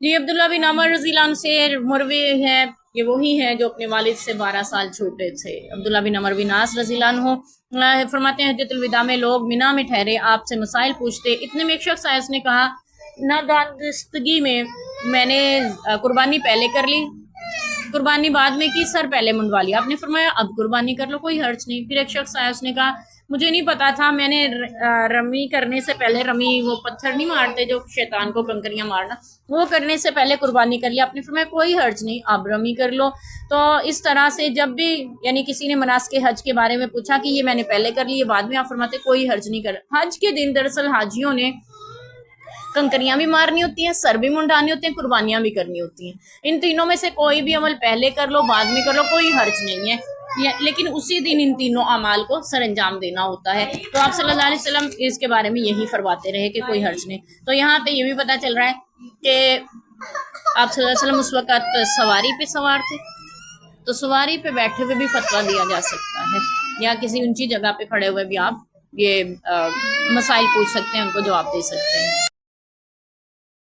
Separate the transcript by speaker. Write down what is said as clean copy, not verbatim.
Speaker 1: جی عبداللہ بن عمر رضی اللہ عنہ سے مروی ہے، یہ وہی ہیں جو اپنے والد سے 12 سال چھوٹے تھے۔ عبداللہ بن عمر بن عاص رضی اللہ عنہ فرماتے ہیں حجۃ الوداع میں لوگ مینا میں ٹھہرے، آپ سے مسائل پوچھتے، اتنے میں ایک شخص آیا، اس نے کہا نادانستگی میں میں نے قربانی پہلے کر لی، قربانی بعد میں کی، سر پہلے منڈوا لیا۔ آپ نے فرمایا اب قربانی کر لو، کوئی حرج نہیں۔ پھر ایک شخص آیا، اس نے کہا مجھے نہیں پتا تھا، میں نے رمی کرنے سے پہلے، رمی وہ پتھر نہیں مارتے جو شیطان کو کنکریاں مارنا، وہ کرنے سے پہلے قربانی کر لیا۔ آپ نے فرمایا کوئی حرج نہیں، اب رمی کر لو۔ تو اس طرح سے جب بھی یعنی کسی نے مناسک حج کے بارے میں پوچھا کہ یہ میں نے پہلے کر لی، یہ بعد میں، آپ فرماتے کوئی حرج نہیں کر۔ حج کے دن دراصل حاجیوں نے کنکریاں بھی مارنی ہوتی ہیں، سر بھی منڈانے ہوتے ہیں، قربانیاں بھی کرنی ہوتی ہیں۔ ان تینوں میں سے کوئی بھی عمل پہلے کر لو، بعد میں کر لو، کوئی حرج نہیں ہے، لیکن اسی دن ان تینوں اعمال کو سر انجام دینا ہوتا ہے۔ تو آپ صلی اللہ علیہ وسلم اس کے بارے میں یہی فرماتے رہے کہ کوئی حرج نہیں۔ تو یہاں پہ یہ بھی پتہ چل رہا ہے کہ آپ صلی اللہ علیہ وسلم اس وقت سواری پہ سوار تھے، تو سواری پہ بیٹھے ہوئے بھی فتویٰ دیا جا سکتا ہے، یا کسی اونچی جگہ پہ کھڑے ہوئے بھی آپ یہ مسائل پوچھ سکتے ہیں، ان کو جواب دے سکتے ہیں۔